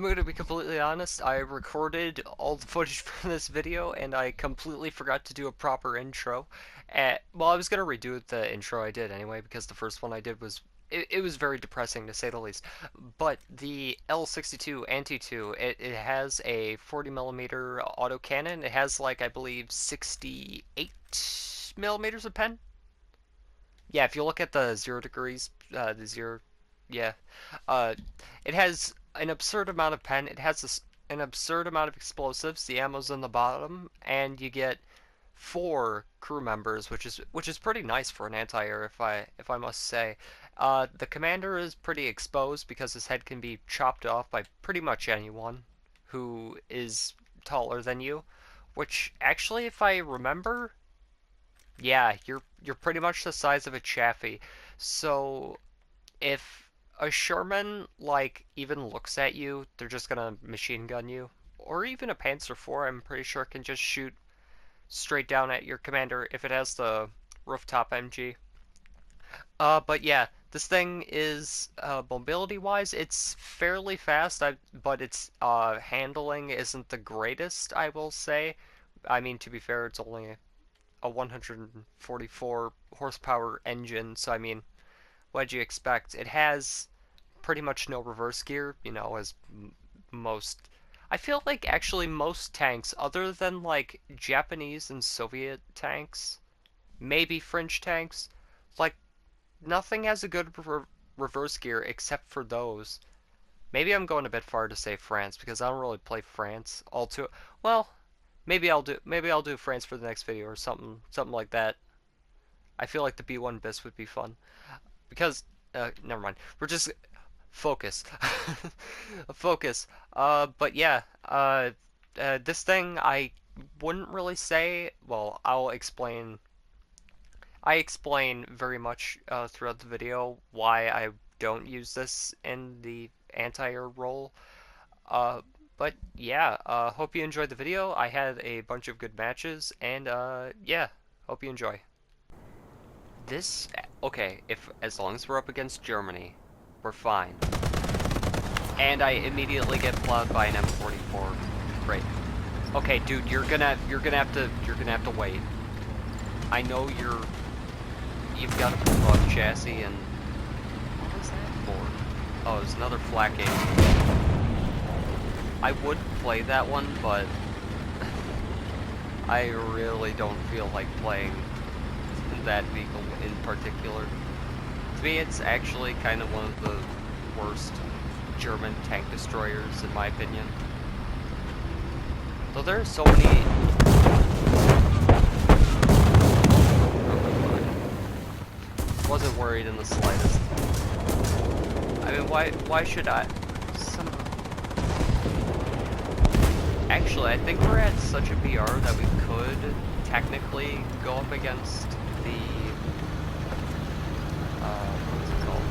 I'm going to be completely honest, I recorded all the footage for this video and I completely forgot to do a proper intro. Well, I was going to redo the intro I did anyway because the first one I did was it was very depressing to say the least. But the L62 Anti-2, it has a 40 millimeter autocannon. It has like I believe 68 millimeters of pen. Yeah, if you look at the 0 degrees, the zero, yeah, uh, it has an absurd amount of pen. It has an absurd amount of explosives. The ammo's in the bottom, and you get 4 crew members, which is pretty nice for an anti-air, if I must say. The commander is pretty exposed because his head can be chopped off by pretty much anyone who is taller than you. Which actually, if I remember, yeah, you're pretty much the size of a Chaffee. So if a Sherman like even looks at you, they're just gonna machine gun you. Or even a Panzer IV, I'm pretty sure can just shoot straight down at your commander if it has the rooftop MG. But yeah, this thing is mobility-wise, it's fairly fast. But its handling isn't the greatest, I will say. I mean, to be fair, it's only a 144 horsepower engine, so I mean, what'd you expect? It has pretty much no reverse gear, as most. I feel like actually most tanks, other than like Japanese and Soviet tanks, maybe French tanks, like nothing has a good reverse gear except for those. Maybe I'm going a bit far to say France because I don't really play France all too well. Maybe I'll do France for the next video or something like that. I feel like the B1 bis would be fun because never mind. We're just focus. Focus. But yeah, this thing I wouldn't really say, well, I explain very much throughout the video why I don't use this in the anti-air role. Uh, but yeah, hope you enjoyed the video. I had a bunch of good matches, and yeah, hope you enjoy. This, okay, if as long as we're up against Germany, we're fine. And I immediately get plowed by an M44. Great. Okay, dude, you're gonna have to wait. I know you've got a bug chassis, and what was that for? Oh, it's another flak game. I would play that one, but I really don't feel like playing that vehicle in particular. To me, it's actually kind of one of the worst German tank destroyers, in my opinion. Though there are so many. Wasn't worried in the slightest. I mean, why should I? Actually, I think we're at such a BR that we could technically go up against the what's it called?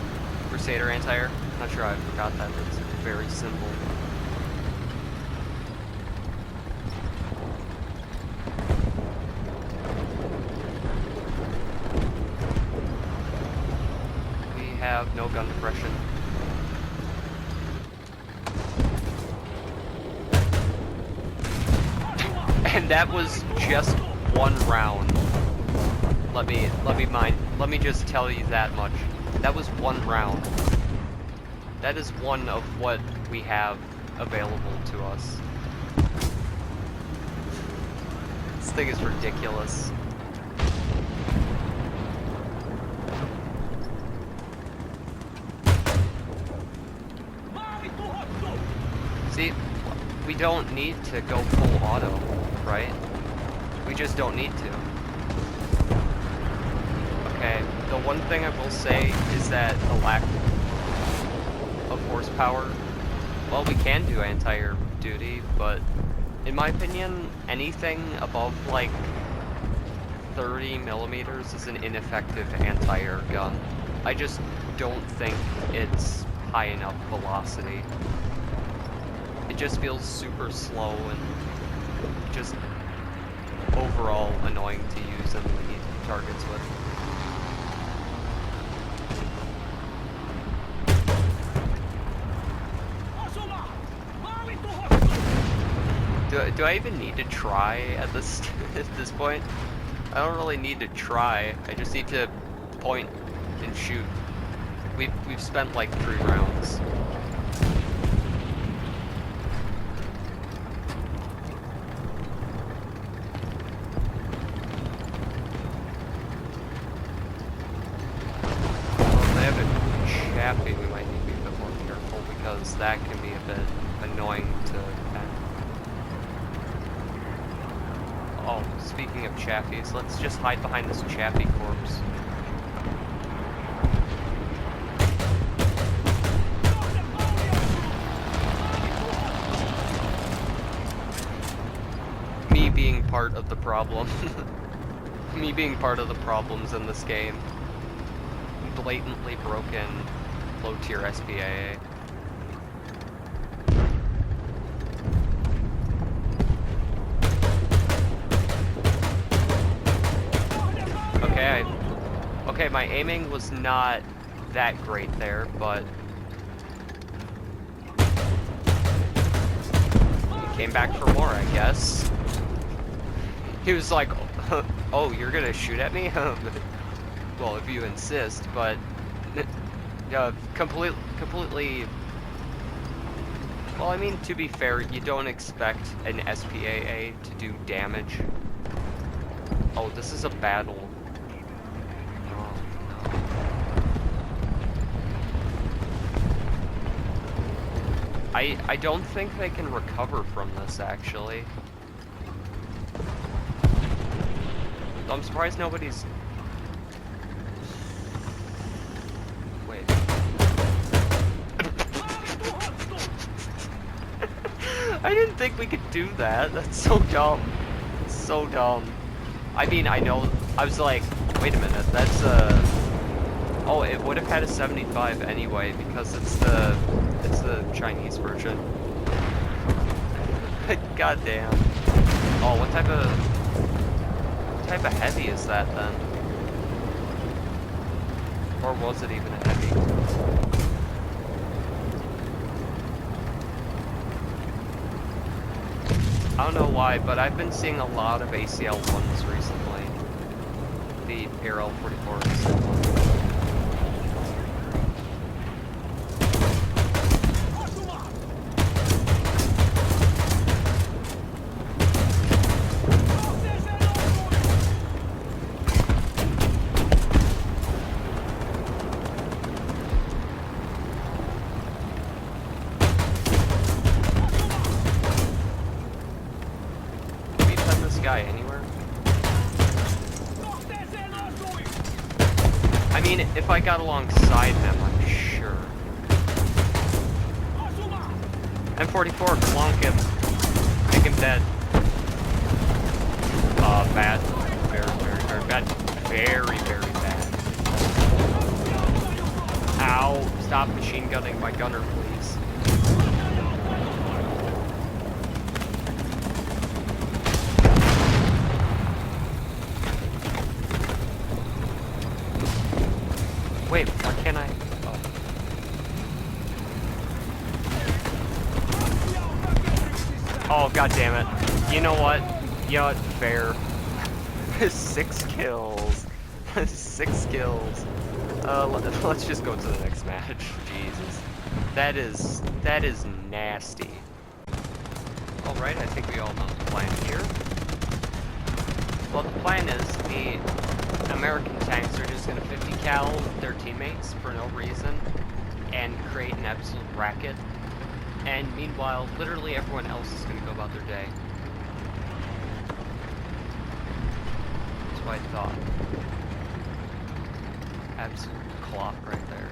Crusader anti-air. Not sure, I forgot that. It's very simple. We have no gun depression. And that was just one round. Let me just tell you that much. That was one round. That is one of what we have available to us. This thing is ridiculous. See, we don't need to go full auto, right? We just don't need to. Okay, the one thing I will say is that the lack of horsepower, well, we can do anti-air duty, but in my opinion, anything above like 30 millimeters is an ineffective anti-air gun. I just don't think it's high enough velocity. It just feels super slow and just overall annoying to use and lead targets with. Do I even need to try at this at this point? I don't really need to try. I just need to point and shoot. We've spent like 3 rounds. Chappy, we might need to be a bit more careful because that can be a bit annoying to defend. Oh, speaking of chappies, let's just hide behind this chappy corpse. Me being part of the problem. Me being part of the problems in this game. Blatantly broken low-tier SPAA. Okay, my aiming was not that great there, but he came back for more, I guess. He was like, "Oh, you're gonna shoot at me?" Well, if you insist, but completely. Well, I mean, to be fair, you don't expect an SPAA to do damage. Oh, this is a battle. Oh, no. I don't think they can recover from this, actually. I'm surprised nobody's. I didn't think we could do that. That's so dumb. So dumb. I mean, I know. I was like, wait a minute. That's oh, it would have had a 75 anyway because it's the Chinese version. God damn. Oh, what type of heavy is that then? Or was it even a heavy? I don't know why, but I've been seeing a lot of ACL 1s recently. The Air 44s. Guy anywhere? I mean, if I got alongside him, I'm sure. M44, clonk him. Make him dead. Bad. Very, very, very bad. Very, very bad. Ow. Stop machine gunning my gunner, please. Wait, why can't I? Oh, god damn it. You know what? Yeah, fair. 6 kills. 6 kills. Let's just go to the next match. Jesus. That is nasty. Alright, I think we all know the plan here. Well, the plan is the American tanks are just gonna 50 cal their teammates for no reason and create an absolute racket. And meanwhile, literally everyone else is gonna go about their day. That's what I thought. Absolute clock right there.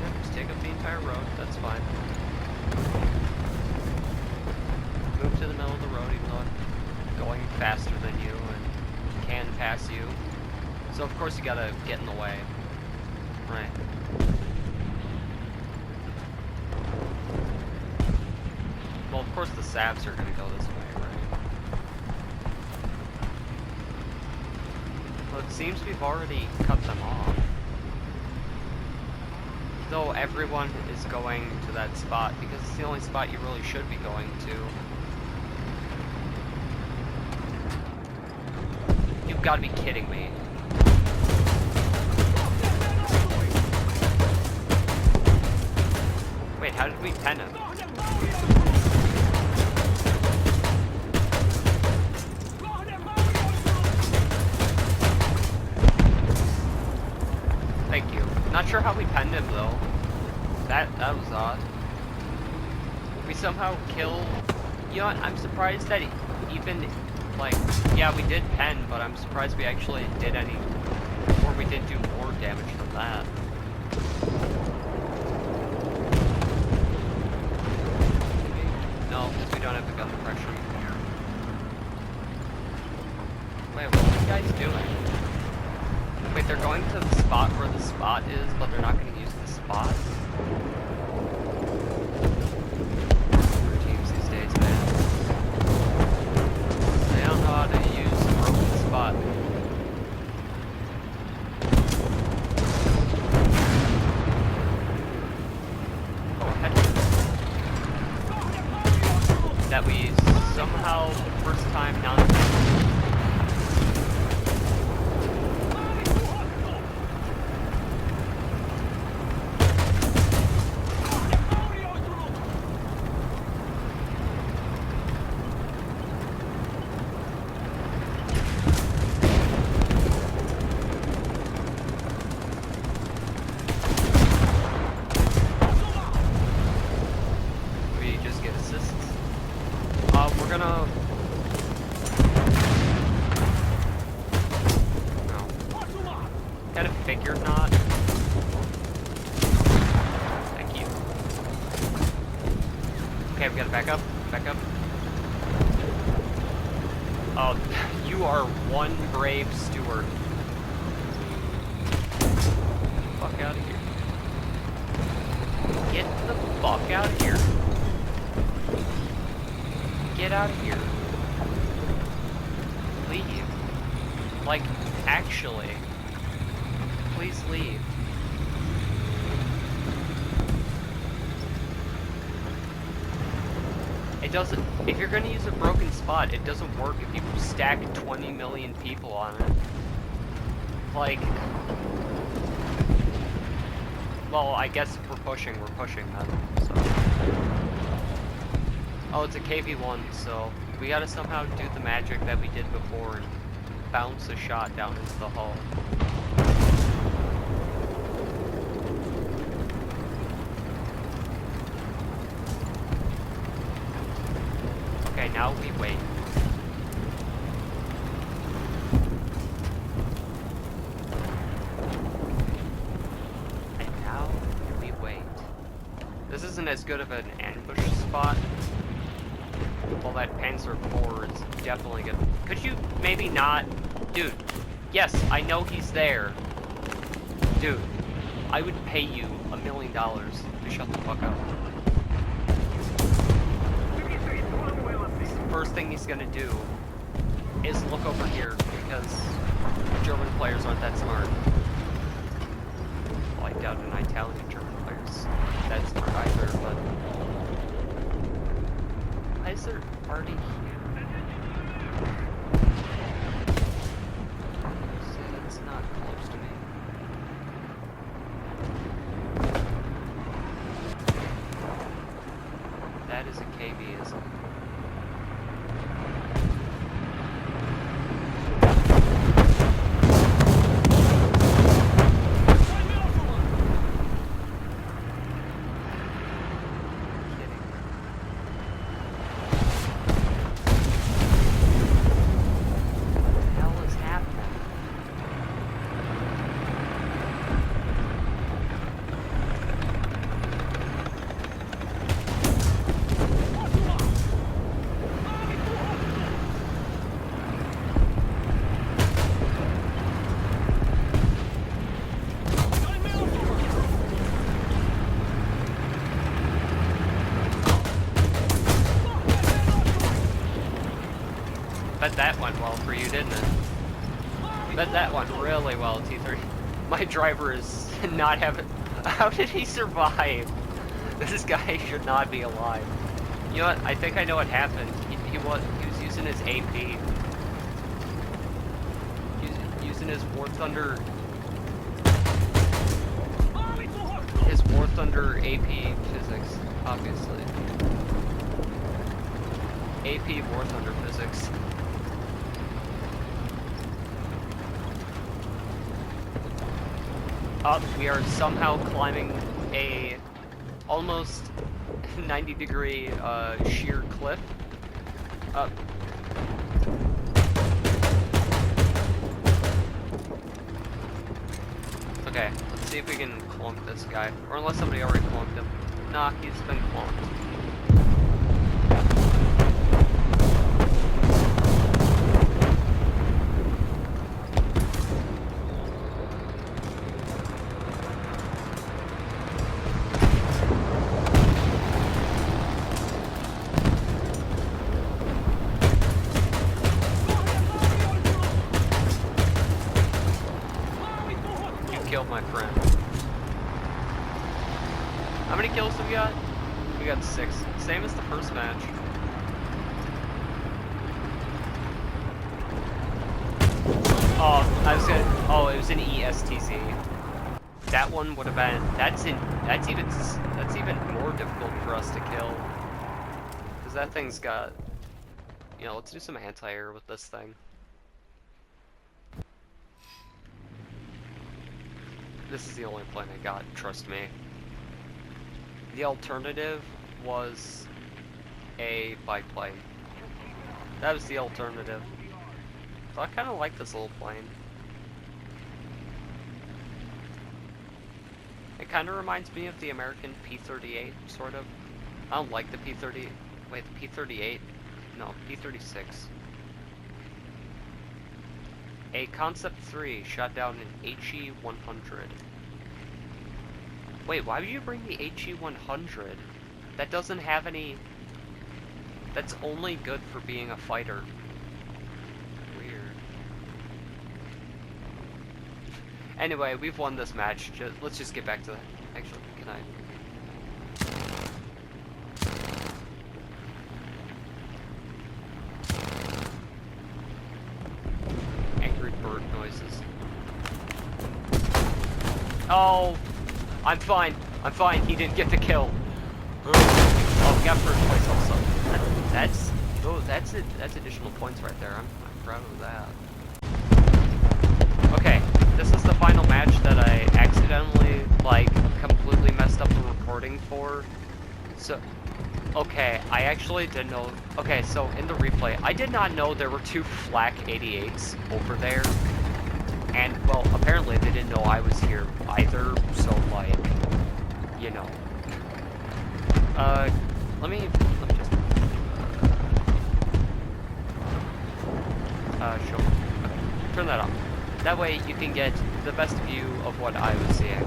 Yeah, just take up the entire road, that's fine. Move to the middle of the road even though I'm going faster than you and can pass you. So of course you gotta get in the way. Right. Well, of course the Savs are gonna go this way, right? So it seems we've already cut them off. Though everyone is going to that spot because it's the only spot you really should be going to. You've got to be kidding me. Wait, how did we pen him? Thank you. Not sure how we penned him though. That was odd. We somehow kill. You know what? I'm surprised that even like, yeah, we did pen, but I'm surprised we actually did any, or we didn't do more damage from that. No, because we don't have the gun pressure. Wait, what are you guys doing? Wait, they're going to the spot where the spot is, but they're not going to use the spot? For teams these days, man. They don't know how to use a broken spot. Oh, head. That we somehow, first time, not. We're gonna... No. Kind of figured not. Thank you. Okay, we gotta back up. Back up. Oh, you are one brave steward. Fuck out of here. Get the fuck out of here. Get out of here. Leave. Like, actually. Please leave. It doesn't... If you're gonna use a broken spot, it doesn't work if you stack 20 million people on it. Like... Well, I guess if we're pushing then, so... Oh, it's a KV-1, so we gotta somehow do the magic that we did before and bounce a shot down into the hull. Okay, now we wait. And now we wait. This isn't as good of an ambush spot. Well, that Panzer IV is definitely good. Could you maybe not? Dude, yes, I know he's there. Dude, I would pay you $1 million to shut the fuck up. The first thing he's gonna do is look over here because German players aren't that smart. Well, I doubt an Italian German player's that smart either, but... Why is there already here? See, that's not close to me. That is a KV, isn't it? Bet that went well for you, didn't it? But that went really well, T30. My driver is not having... How did he survive? This guy should not be alive. You know what? I think I know what happened. He was using his AP. Using his War Thunder... His War Thunder AP physics, obviously. AP War Thunder physics. Up, we are somehow climbing a almost 90-degree sheer cliff. Up. Okay, let's see if we can clunk this guy. Or unless somebody already clunked him. Nah, he's been clunked. Killed my friend. How many kills have we got? We got 6. Same as the first match. Oh, I was gonna. Oh, it was an ESTZ. That one would have been. That's even more difficult for us to kill. Cause that thing's got. You know, let's do some anti-air with this thing. This is the only plane I got, trust me. The alternative was a biplane. That was the alternative. So I kind of like this little plane. It kind of reminds me of the American P-38, sort of. I don't like the P-30... Wait, the P-38? No, P-36. A Concept 3 shot down an HE-100. Wait, why would you bring the HE-100? That doesn't have any... That's only good for being a fighter. Weird. Anyway, we've won this match. Let's just get back to that. Actually, can I... Bird noises. Oh, I'm fine. I'm fine. He didn't get the kill. Oh, we got first place also. That's additional points right there. I'm proud of that. Okay, this is the final match that I accidentally completely messed up the recording for. So. Okay, I actually didn't know. Okay, so in the replay, I did not know there were 2 flak 88s over there. And, well, apparently they didn't know I was here either, so, you know. Let me just, show, okay, turn that off. That way you can get the best view of what I was seeing.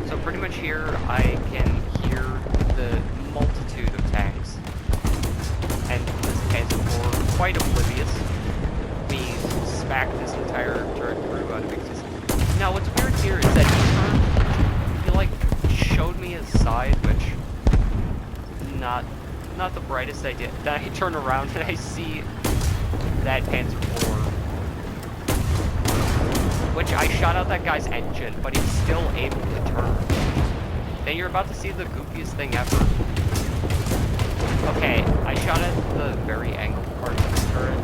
So pretty much here, I can hear the multitude of tanks, and this Panzer IV quite oblivious. We smacked this entire turret crew out of existence. Now what's weird here is that he showed me his side, which not the brightest idea. Then I turn around and I see that Panzer IV, which I shot out that guy's engine, but he's still able to turn. Then you're about to see the goofiest thing ever. Okay, I shot at the very angled part of the turret.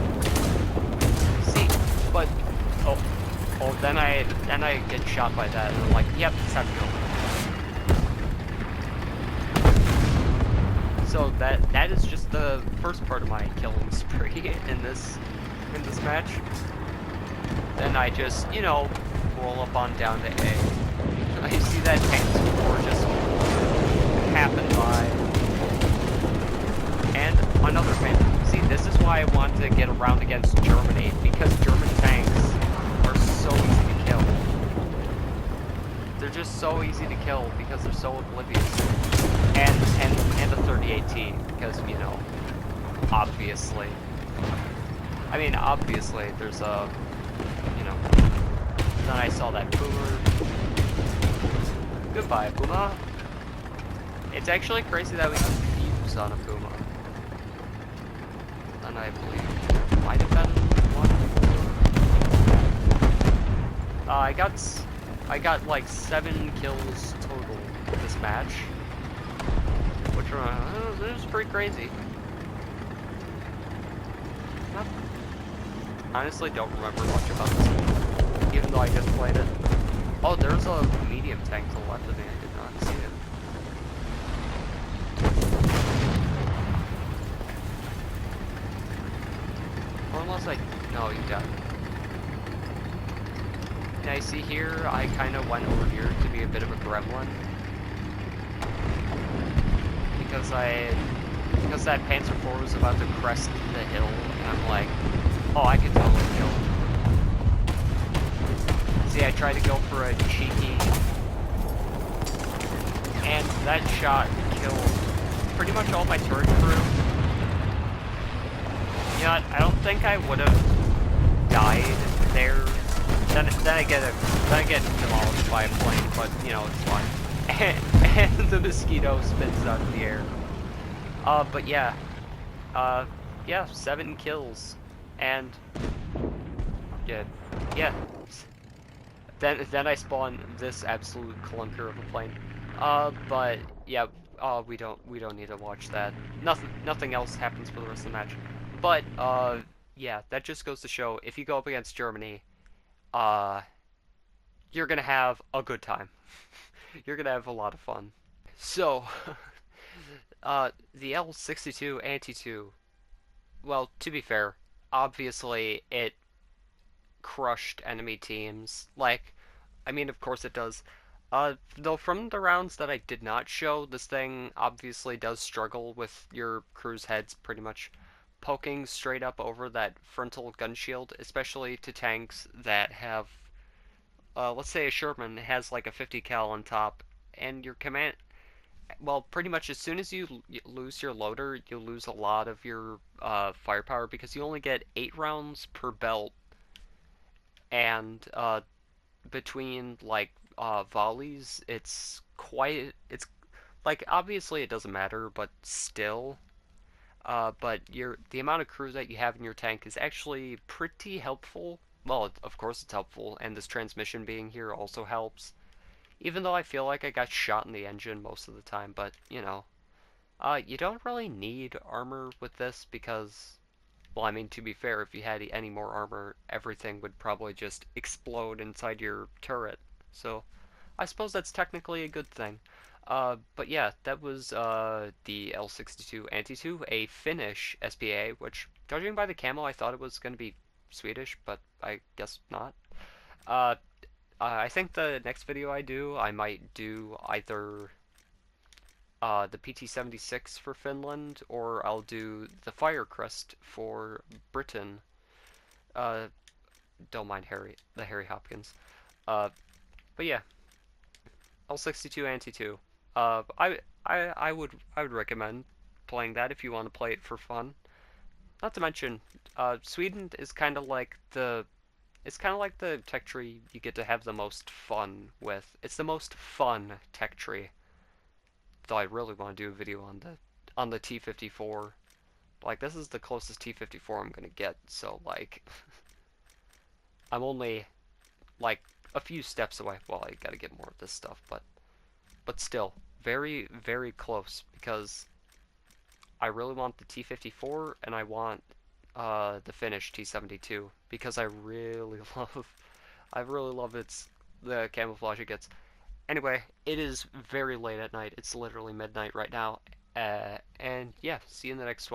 See, but then I get shot by that, and I'm like, yep, it's time to go. So that is just the first part of my killing spree in this match. Then I just, you know, roll up on down to A. You see that Panzer IV just happen by. And another fan. See, this is why I want to get around against Germany, because German tanks are so easy to kill. They're just so easy to kill because they're so oblivious. And the 38T, because, you know, obviously. I mean, obviously, there's a Then I saw that boomer. Goodbye, Puma. It's actually crazy that we can fuse on a Puma. And I believe there might have been one more. I got like 7 kills total this match, which was pretty crazy. Honestly, don't remember much about this game, even though I just played it. Oh, there's a medium tank to the left of me. I did not see it. Or unless no, you died. And I see here, I kind of went over here to be a bit of a gremlin. Because that Panzer IV was about to crest the hill, and I'm like, oh, I could totally kill him. See, I tried to go for a cheeky, and that shot killed pretty much all my turret crew. You know what, I don't think I would have died there. Then I get demolished by a plane, but you know, it's fine. And the mosquito spins out of the air. But yeah. Yeah, 7 kills. And yeah. Then I spawn this absolute clunker of a plane. But yeah, we don't need to watch that. Nothing else happens for the rest of the match. But yeah, that just goes to show if you go up against Germany, you're gonna have a good time. You're gonna have a lot of fun. So, the L62 Anti-2, well, to be fair, obviously it crushed enemy teams. Like, I mean, of course it does. Though from the rounds that I did not show, this thing obviously does struggle with your crew's heads pretty much poking straight up over that frontal gun shield, especially to tanks that have, let's say a Sherman has like a 50 cal on top, and your command, well, pretty much as soon as you lose your loader, you lose a lot of your firepower because you only get 8 rounds per belt, and between like volleys, it's like obviously it doesn't matter, but still. But the amount of crew that you have in your tank is actually pretty helpful. Well, of course it's helpful, and this transmission being here also helps. Even though I feel like I got shot in the engine most of the time, but, you know. You don't really need armor with this because, well, I mean, to be fair, if you had any more armor, everything would probably just explode inside your turret. So, I suppose that's technically a good thing. But yeah, that was the L62 Anti-2, a Finnish SPAA, which, judging by the camo, I thought it was going to be Swedish, but I guess not. I think the next video I do, I might do either the PT-76 for Finland, or I'll do the Firecrest for Britain. Don't mind the Harry Hopkins. But yeah, L62 Anti-2. I would recommend playing that if you want to play it for fun. Not to mention, Sweden is kind of like the tech tree you get to have the most fun with. It's the most fun tech tree. Though I really want to do a video on the T-54. Like, this is the closest T-54 I'm gonna get, so like I'm only like a few steps away. Well, I gotta get more of this stuff, but still, very, very close, because I really want the T-54, and I want the Finnish T-72, because I really love the camouflage it gets. Anyway, it is very late at night. It's literally midnight right now. And yeah, see you in the next one.